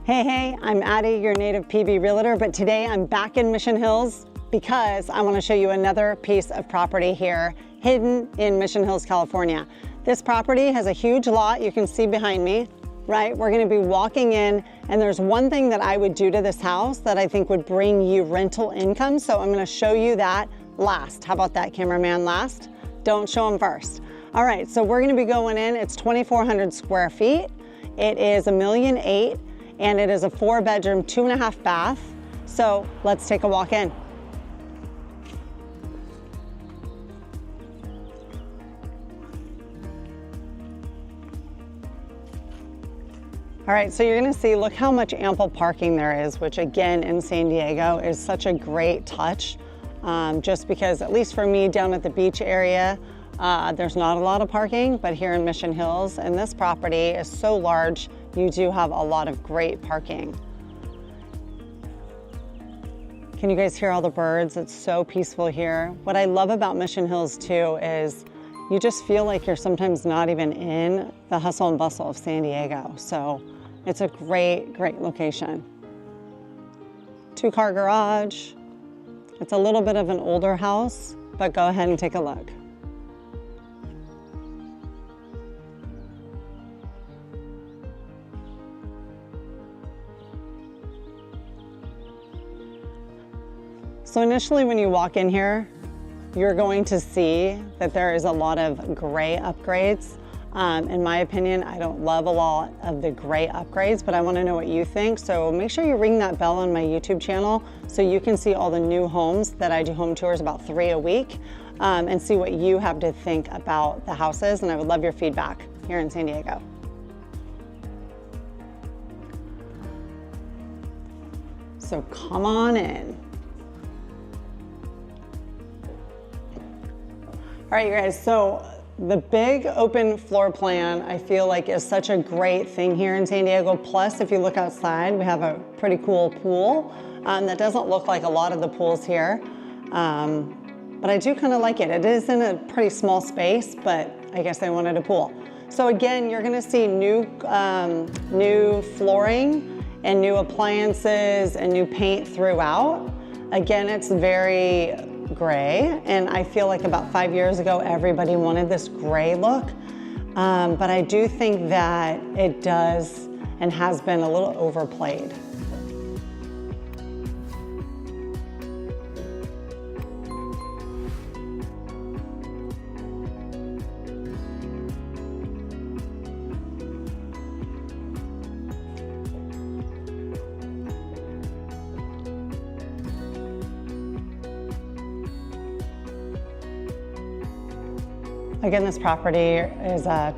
Hey, I'm Addie, your native PV realtor, but today I'm back in Mission Hills because I want to show you another piece of property here hidden in Mission Hills, California. This property has a huge lot you can see behind me, right? We're going to be walking in, and there's one thing that I would do to this house that I think would bring you rental income, so I'm going to show you that last. How about that, cameraman? Last? Don't show them first. All right, so we're going to be going in. It's 2,400 square feet. It is $1.8 million. And it is a 4-bedroom, 2.5 bath. So let's take a walk in. All right, so you're gonna see, look how much ample parking there is, which again, in San Diego is such a great touch. Just because, at least for me down at the beach area, there's not a lot of parking, but here in Mission Hills, and this property is so large, you do have a lot of great parking. Can you guys hear all the birds? It's so peaceful here. What I love about Mission Hills too is you just feel like you're sometimes not even in the hustle and bustle of San Diego. So it's a great, great location. 2-car garage. It's a little bit of an older house, but go ahead and take a look. So initially when you walk in here, you're going to see that there is a lot of gray upgrades. In my opinion, I don't love a lot of the gray upgrades, but I want to know what you think. So make sure you ring that bell on my YouTube channel so you can see all the new homes that I do home tours, about 3 a week, and see what you have to think about the houses. And I would love your feedback here in San Diego. So come on in. All right, you guys, so the big open floor plan, I feel like is such a great thing here in San Diego. Plus, if you look outside, we have a pretty cool pool that doesn't look like a lot of the pools here. But I do kind of like it. It is in a pretty small space, but I guess I wanted a pool. So again, you're gonna see new flooring and new appliances and new paint throughout. Again, it's very gray, and I feel like about 5 years ago everybody wanted this gray look, but I do think that it does and has been a little overplayed. Again, this property is a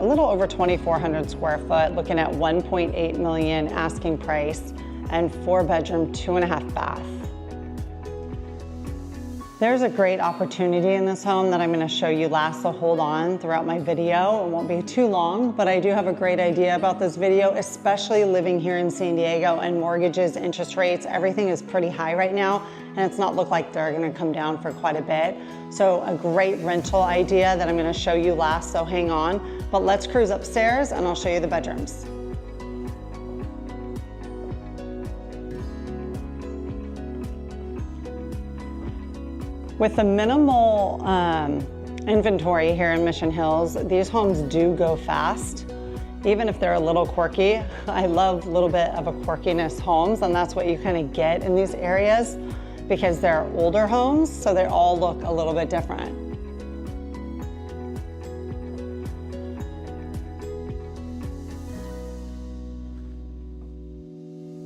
little over 2,400 square foot, looking at 1.8 million asking price, and 4-bedroom, 2.5 bath. There's a great opportunity in this home that I'm going to show you last, so hold on throughout my video. It won't be too long, but I do have a great idea about this video, especially living here in San Diego, and mortgages, interest rates, everything is pretty high right now, and it's not look like they're going to come down for quite a bit. So a great rental idea that I'm going to show you last, so hang on. But let's cruise upstairs and I'll show you the bedrooms. With the minimal inventory here in Mission Hills, these homes do go fast, even if they're a little quirky. I love a little bit of a quirkiness homes, and that's what you kind of get in these areas because they're older homes, so they all look a little bit different.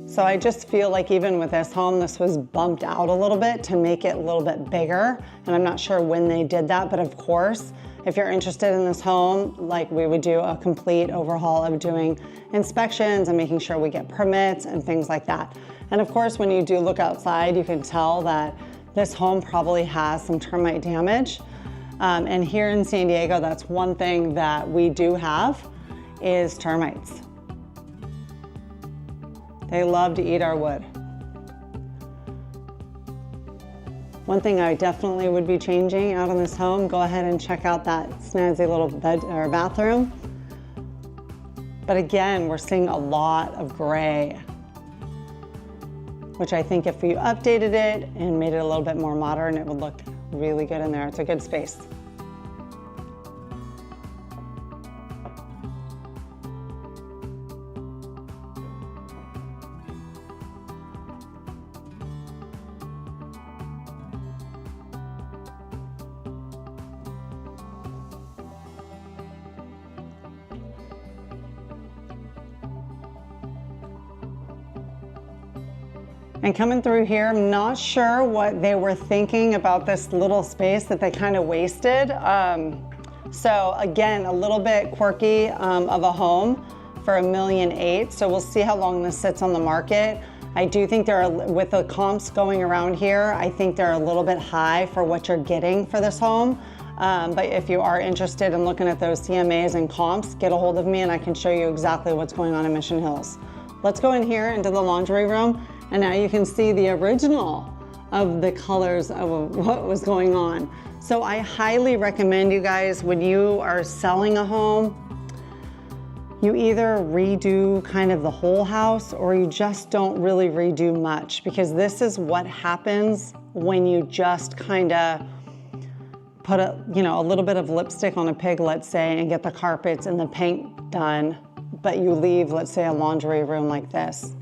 So I just feel like even with this home, this was bumped out a little bit to make it a little bit bigger. And I'm not sure when they did that, but of course, if you're interested in this home, like we would do a complete overhaul of doing inspections and making sure we get permits and things like that. And of course, when you do look outside, you can tell that this home probably has some termite damage. And here in San Diego, that's one thing that we do have is termites. They love to eat our wood. One thing I definitely would be changing out in this home, go ahead and check out that snazzy little bed or bathroom. But again, we're seeing a lot of gray, which I think if you updated it and made it a little bit more modern, it would look really good in there. It's a good space. And coming through here, I'm not sure what they were thinking about this little space that they kind of wasted. So again, a little bit quirky of a home for $1.8 million. So we'll see how long this sits on the market. I do think with the comps going around here, I think they're a little bit high for what you're getting for this home. But if you are interested in looking at those CMAs and comps, get a hold of me and I can show you exactly what's going on in Mission Hills. Let's go in here into the laundry room. And now you can see the original of the colors of what was going on. So I highly recommend you guys, when you are selling a home, you either redo kind of the whole house or you just don't really redo much, because this is what happens when you just kind of put a little bit of lipstick on a pig, let's say, and get the carpets and the paint done, but you leave, let's say, a laundry room like this.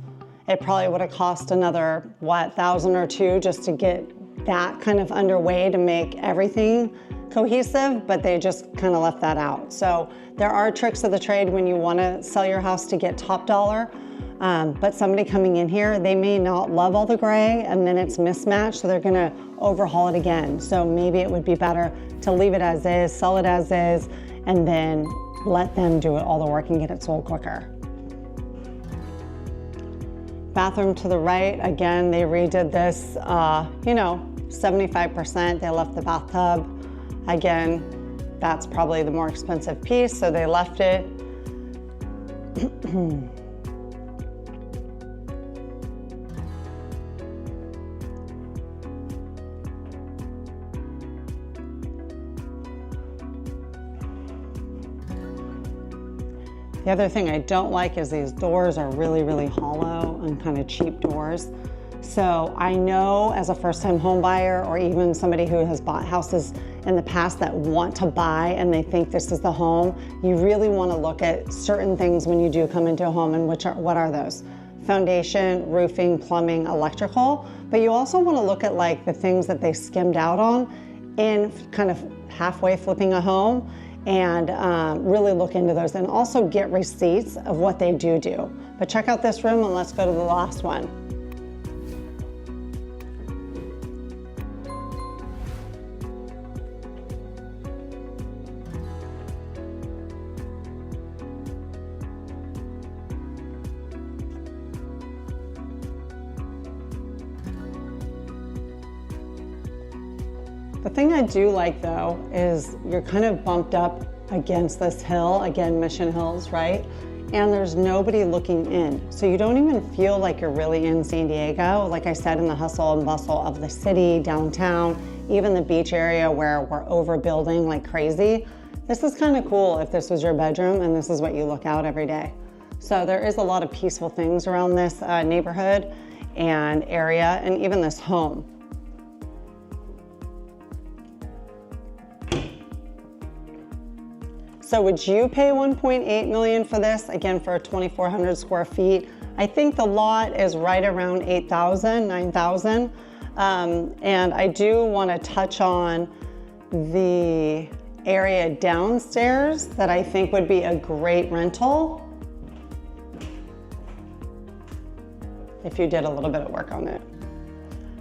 It probably would have cost another, $1,000 or $2,000 just to get that kind of underway to make everything cohesive, but they just kind of left that out. So there are tricks of the trade when you want to sell your house to get top dollar, but somebody coming in here, they may not love all the gray and then it's mismatched, so they're going to overhaul it again. So maybe it would be better to leave it as is, sell it as is, and then let them do all the work and get it sold quicker. Bathroom to the right, again, they redid this, 75%. They left the bathtub. Again, that's probably the more expensive piece, so they left it. The other thing I don't like is these doors are really, really hollow and kind of cheap doors. So I know as a first-time home buyer, or even somebody who has bought houses in the past that want to buy and they think this is the home, you really want to look at certain things when you do come into a home, and what are those? Foundation, roofing, plumbing, electrical. But you also want to look at like the things that they skimmed out on in kind of halfway flipping a home, and really look into those, and also get receipts of what they do. But check out this room and let's go to the last one. The thing I do like though is you're kind of bumped up against this hill, again, Mission Hills, right? And there's nobody looking in. So you don't even feel like you're really in San Diego. Like I said, in the hustle and bustle of the city, downtown, even the beach area where we're overbuilding like crazy. This is kind of cool if this was your bedroom and this is what you look out every day. So there is a lot of peaceful things around this neighborhood and area, and even this home. So would you pay $1.8 million for this? Again, for 2,400 square feet. I think the lot is right around 8,000, 9,000. And I do want to touch on the area downstairs that I think would be a great rental if you did a little bit of work on it.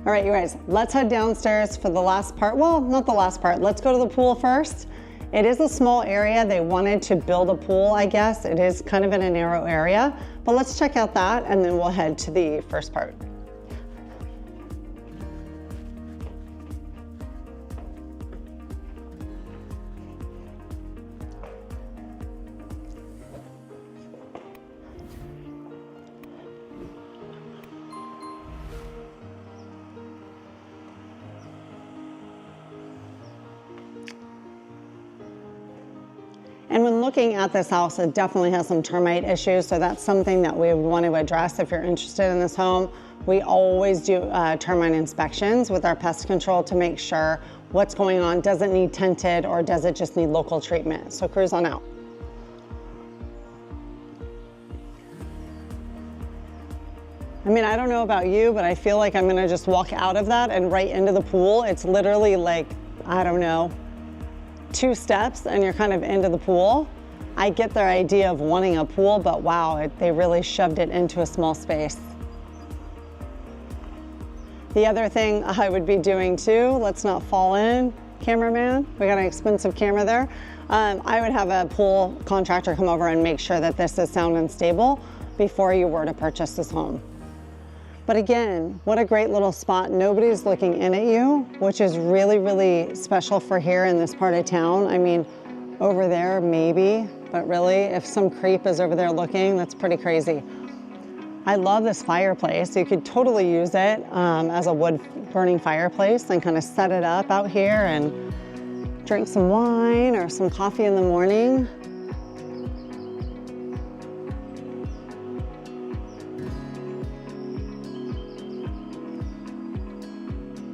All right, you guys, let's head downstairs for the last part. Well, not the last part. Let's go to the pool first. It is a small area. They wanted to build a pool, I guess. It is kind of in a narrow area, but let's check out that and then we'll head to the first part. And when looking at this house, it definitely has some termite issues, so that's something that we would want to address if you're interested in this home. We always do termite inspections with our pest control to make sure what's going on. Does it need tinted or does it just need local treatment? So cruise on out. I mean, I don't know about you, but I feel like I'm gonna just walk out of that and right into the pool. It's literally like, I don't know, 2 steps and you're kind of into the pool. I get their idea of wanting a pool, but wow, they really shoved it into a small space. The other thing I would be doing too, let's not fall in, cameraman, we got an expensive camera there. I would have a pool contractor come over and make sure that this is sound and stable before you were to purchase this home. But again, what a great little spot. Nobody's looking in at you, which is really, really special for here in this part of town. I mean, over there, maybe, but really, if some creep is over there looking, that's pretty crazy. I love this fireplace. You could totally use it as a wood burning fireplace and kind of set it up out here and drink some wine or some coffee in the morning.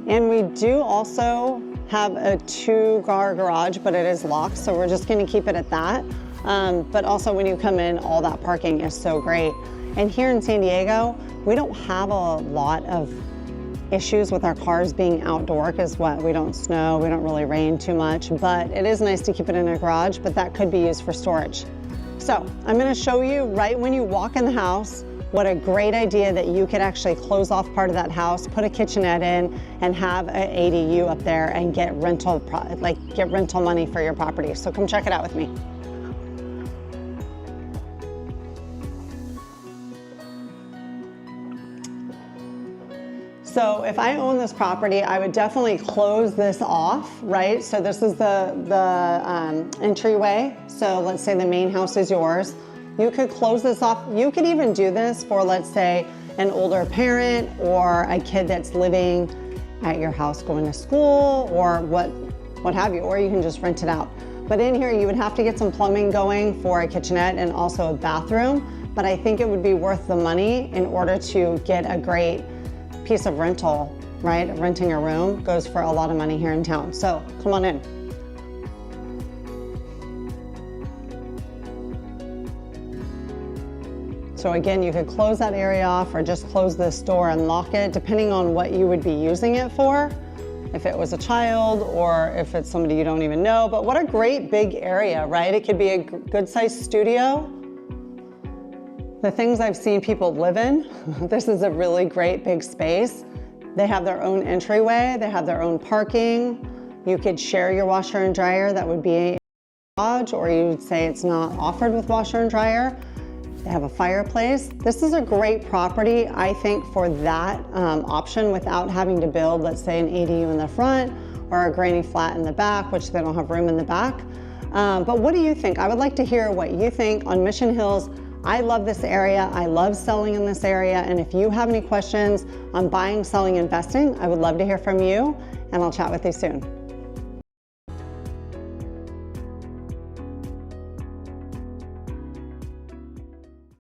And we do also have a 2-car garage, but it is locked, so we're just gonna keep it at that. But also when you come in, all that parking is so great. And here in San Diego, we don't have a lot of issues with our cars being outdoor because we don't snow, we don't really rain too much, but it is nice to keep it in a garage, but that could be used for storage. So I'm gonna show you right when you walk in the house, what a great idea that you could actually close off part of that house, put a kitchenette in, and have an ADU up there and get rental money for your property. So come check it out with me. So if I own this property, I would definitely close this off, right? So this is the entryway. So let's say the main house is yours. You could close this off. You could even do this for, let's say, an older parent or a kid that's living at your house going to school or what have you, or you can just rent it out. But in here, you would have to get some plumbing going for a kitchenette and also a bathroom. But I think it would be worth the money in order to get a great piece of rental, right? Renting a room goes for a lot of money here in town. So come on in. So again, you could close that area off or just close this door and lock it, depending on what you would be using it for. If it was a child or if it's somebody you don't even know. But what a great big area, right? It could be a good sized studio. The things I've seen people live in, this is a really great big space. They have their own entryway, they have their own parking. You could share your washer and dryer, that would be a garage, or you'd say it's not offered with washer and dryer. They have a fireplace. This is a great property, I think, for that option without having to build, let's say, an ADU in the front or a granny flat in the back, which they don't have room in the back. But what do you think? I would like to hear what you think on Mission Hills. I love this area. I love selling in this area. And if you have any questions on buying, selling, investing, I would love to hear from you, and I'll chat with you soon.